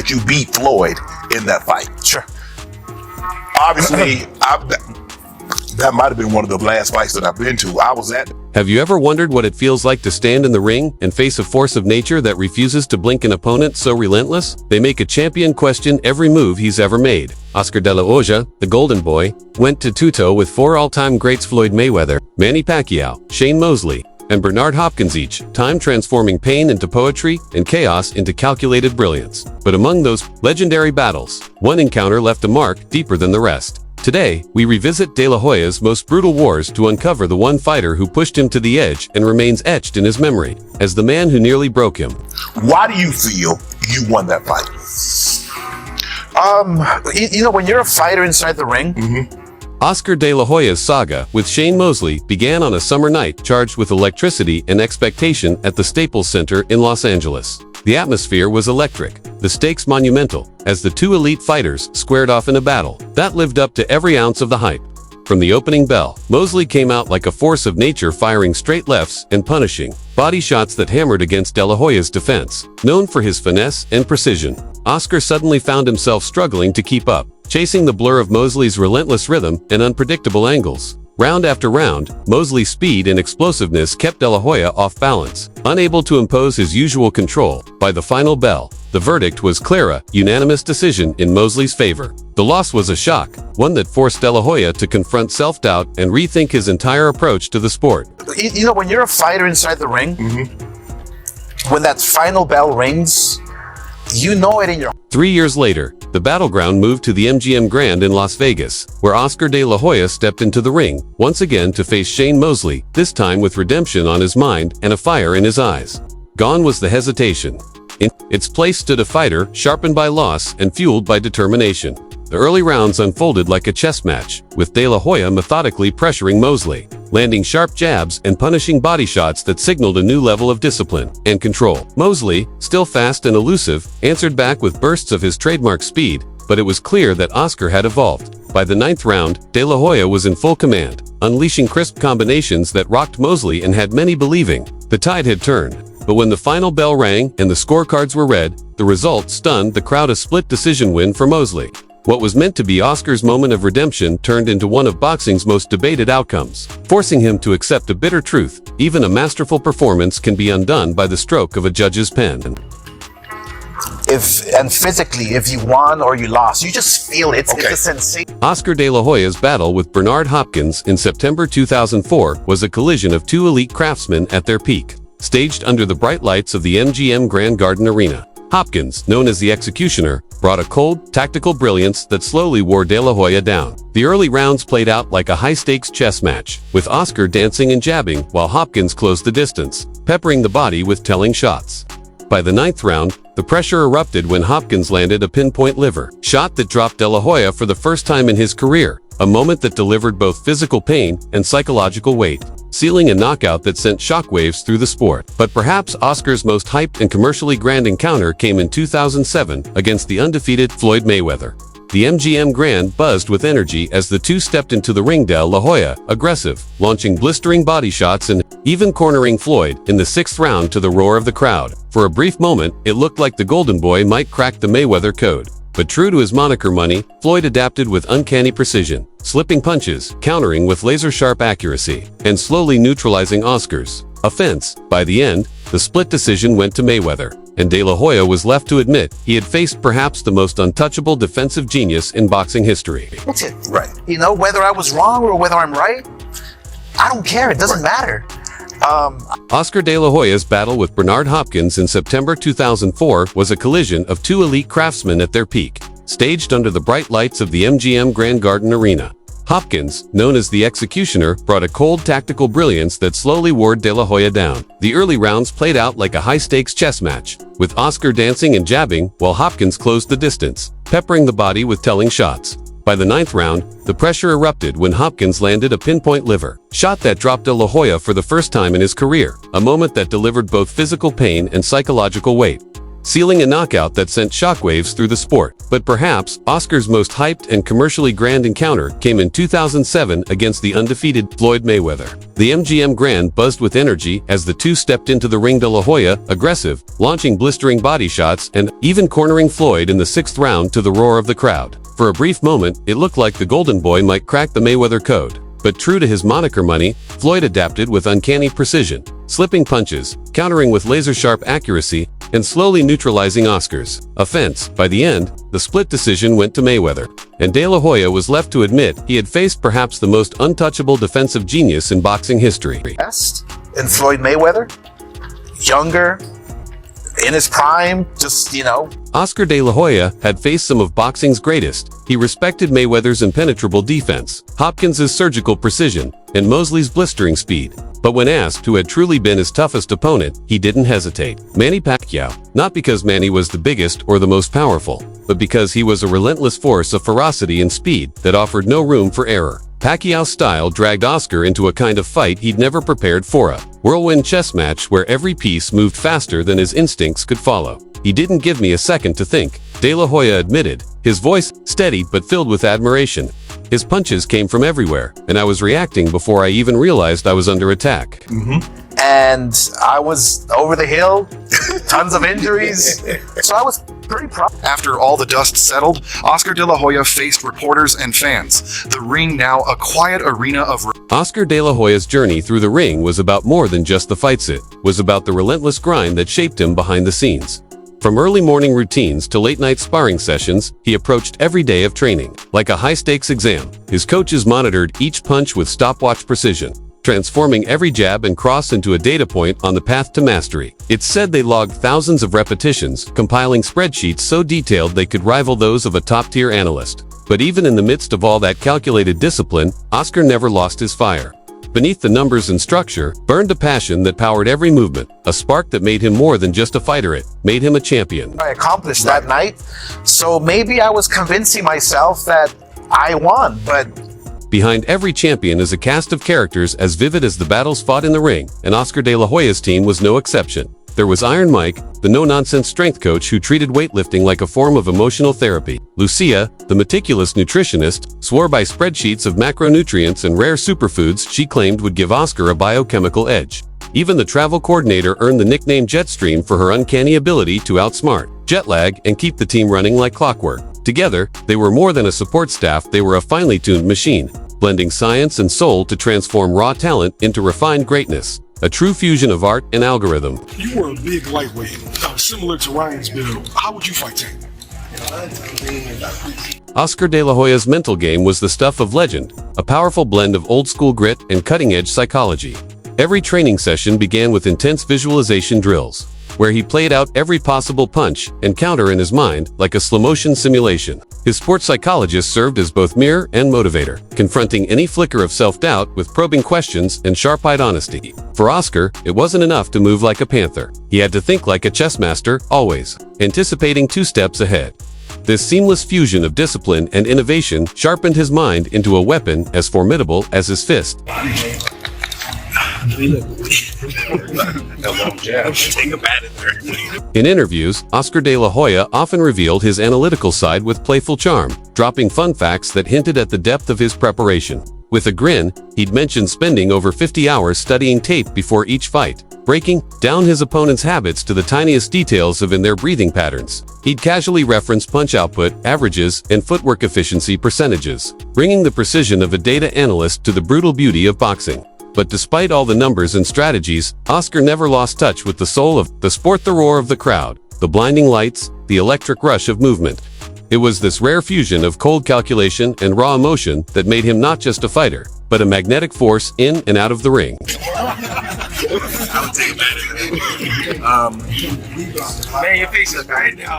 that you beat Floyd in that fight. Sure. Obviously, that might have been one of the last fights that I've been to. I was at. Have you ever wondered what it feels like to stand in the ring and face a force of nature that refuses to blink an opponent so relentless? They make a champion question every move he's ever made. Oscar De La Hoya, the Golden Boy, went toe-to-toe with four all-time greats: Floyd Mayweather, Manny Pacquiao, Shane Mosley, and Bernard Hopkins, each time transforming pain into poetry and chaos into calculated brilliance. But among those legendary battles, one encounter left a mark deeper than the rest. Today, we revisit De La Hoya's most brutal wars to uncover the one fighter who pushed him to the edge and remains etched in his memory as the man who nearly broke him. Why do you feel you won that fight? When you're a fighter inside the ring, Oscar De La Hoya's saga with Shane Mosley began on a summer night charged with electricity and expectation at the Staples Center in Los Angeles. The atmosphere was electric, the stakes monumental, as the two elite fighters squared off in a battle that lived up to every ounce of the hype. From the opening bell, Mosley came out like a force of nature, firing straight lefts and punishing body shots that hammered against De La Hoya's defense. Known for his finesse and precision, Oscar suddenly found himself struggling to keep up, chasing the blur of Mosley's relentless rhythm and unpredictable angles. Round after round, Mosley's speed and explosiveness kept De La Hoya off balance, unable to impose his usual control. By the final bell, the verdict was clear, a unanimous decision in Mosley's favor. The loss was a shock, one that forced De La Hoya to confront self-doubt and rethink his entire approach to the sport. When you're a fighter inside the ring, when that final bell rings, you know it in your... 3 years later, the battleground moved to the MGM Grand in Las Vegas, where Oscar De La Hoya stepped into the ring, once again to face Shane Mosley, this time with redemption on his mind and a fire in his eyes. Gone was the hesitation. In its place stood a fighter sharpened by loss and fueled by determination. The early rounds unfolded like a chess match, with De La Hoya methodically pressuring Mosley, landing sharp jabs and punishing body shots that signaled a new level of discipline and control. Mosley, still fast and elusive, answered back with bursts of his trademark speed, but it was clear that Oscar had evolved. By the 9th round, De La Hoya was in full command, unleashing crisp combinations that rocked Mosley and had many believing the tide had turned. But when the final bell rang and the scorecards were read, the result stunned the crowd: a split decision win for Mosley. What was meant to be Oscar's moment of redemption turned into one of boxing's most debated outcomes, forcing him to accept a bitter truth: even a masterful performance can be undone by the stroke of a judge's pen. Physically, if you won or you lost, you just feel it. It's a sensation. Oscar De La Hoya's battle with Bernard Hopkins in September 2004 was a collision of two elite craftsmen at their peak, staged under the bright lights of the MGM Grand Garden Arena. Hopkins, known as the Executioner, brought a cold, tactical brilliance that slowly wore De La Hoya down. The early rounds played out like a high-stakes chess match, with Oscar dancing and jabbing while Hopkins closed the distance, peppering the body with telling shots. By the 9th round, the pressure erupted when Hopkins landed a pinpoint liver shot that dropped De La Hoya for the first time in his career, a moment that delivered both physical pain and psychological weight, sealing a knockout that sent shockwaves through the sport. But perhaps Oscar's most hyped and commercially grand encounter came in 2007 against the undefeated Floyd Mayweather. The MGM Grand buzzed with energy as the two stepped into the ring. De La Hoya, aggressive, launching blistering body shots and even cornering Floyd in the 6th round to the roar of the crowd. For a brief moment, it looked like the Golden Boy might crack the Mayweather code. But true to his moniker money, Floyd adapted with uncanny precision, slipping punches, countering with laser-sharp accuracy, and slowly neutralizing Oscar's offense. By the end, the split decision went to Mayweather, and De La Hoya was left to admit he had faced perhaps the most untouchable defensive genius in boxing history. That's it. Right. Whether I was wrong or whether I'm right, I don't care. It doesn't matter. Oscar De La Hoya's battle with Bernard Hopkins in September 2004 was a collision of two elite craftsmen at their peak, staged under the bright lights of the MGM Grand Garden Arena. Hopkins, known as the Executioner, brought a cold, tactical brilliance that slowly wore De La Hoya down. The early rounds played out like a high-stakes chess match, with Oscar dancing and jabbing while Hopkins closed the distance, peppering the body with telling shots. By the 9th round, the pressure erupted when Hopkins landed a pinpoint liver shot that dropped De La Hoya for the first time in his career, a moment that delivered both physical pain and psychological weight. sealing a knockout that sent shockwaves through the sport. But perhaps Oscar's most hyped and commercially grand encounter came in 2007 against the undefeated Floyd Mayweather. The MGM Grand buzzed with energy as the two stepped into the ring. De La Hoya, aggressive, launching blistering body shots and even cornering Floyd in the 6th round to the roar of the crowd. For a brief moment, it looked like the Golden Boy might crack the Mayweather code. But true to his moniker money, Floyd adapted with uncanny precision, slipping punches, countering with laser-sharp accuracy, and slowly neutralizing Oscar's offense. By the end, the split decision went to Mayweather, and De La Hoya was left to admit he had faced perhaps the most untouchable defensive genius in boxing history. Best in Floyd Mayweather, younger, in his prime, Oscar De La Hoya had faced some of boxing's greatest. He respected Mayweather's impenetrable defense, Hopkins' surgical precision, and Mosley's blistering speed. But when asked who had truly been his toughest opponent, he didn't hesitate. Manny Pacquiao. Not because Manny was the biggest or the most powerful, but because he was a relentless force of ferocity and speed that offered no room for error. Pacquiao's style dragged Oscar into a kind of fight he'd never prepared for, a whirlwind chess match where every piece moved faster than his instincts could follow. He didn't give me a second to think, De La Hoya admitted, his voice steady but filled with admiration. His punches came from everywhere, and I was reacting before I even realized I was under attack. And I was over the hill, tons of injuries, so I was pretty proud. After all the dust settled, Oscar De La Hoya faced reporters and fans. The ring now a quiet arena of... Oscar De La Hoya's journey through the ring was about more than just the fights. It was about the relentless grind that shaped him behind the scenes. From early morning routines to late-night sparring sessions, he approached every day of training like a high-stakes exam. His coaches monitored each punch with stopwatch precision, transforming every jab and cross into a data point on the path to mastery. It's said they logged thousands of repetitions, compiling spreadsheets so detailed they could rival those of a top-tier analyst. But even in the midst of all that calculated discipline, Oscar never lost his fire. Beneath the numbers and structure, burned a passion that powered every movement, a spark that made him more than just a fighter. It made him a champion. I accomplished that night, so maybe I was convincing myself that I won, but... Behind every champion is a cast of characters as vivid as the battles fought in the ring, and Oscar De La Hoya's team was no exception. There was Iron Mike, the no-nonsense strength coach who treated weightlifting like a form of emotional therapy. Lucia, the meticulous nutritionist, swore by spreadsheets of macronutrients and rare superfoods she claimed would give Oscar a biochemical edge. Even the travel coordinator earned the nickname Jetstream for her uncanny ability to outsmart jet lag and keep the team running like clockwork. Together, they were more than a support staff, they were a finely tuned machine, blending science and soul to transform raw talent into refined greatness. A true fusion of art and algorithm. You were a big lightweight, similar to Ryan's build. How would you fight Tank? Oscar De La Hoya's mental game was the stuff of legend, a powerful blend of old-school grit and cutting-edge psychology. Every training session began with intense visualization drills, where he played out every possible punch and counter in his mind like a slow-motion simulation. His sports psychologist served as both mirror and motivator, confronting any flicker of self-doubt with probing questions and sharp-eyed honesty. For Oscar, it wasn't enough to move like a panther. He had to think like a chess master, always, anticipating 2 steps ahead. This seamless fusion of discipline and innovation sharpened his mind into a weapon as formidable as his fist. In interviews, Oscar De La Hoya often revealed his analytical side with playful charm, dropping fun facts that hinted at the depth of his preparation. With a grin, he'd mention spending over 50 hours studying tape before each fight, breaking down his opponent's habits to the tiniest details of their breathing patterns. He'd casually reference punch output, averages, and footwork efficiency percentages, bringing the precision of a data analyst to the brutal beauty of boxing. But despite all the numbers and strategies, Oscar never lost touch with the soul of the sport, the roar of the crowd, the blinding lights, the electric rush of movement. It was this rare fusion of cold calculation and raw emotion that made him not just a fighter, but a magnetic force in and out of the ring. Man, your face is right now.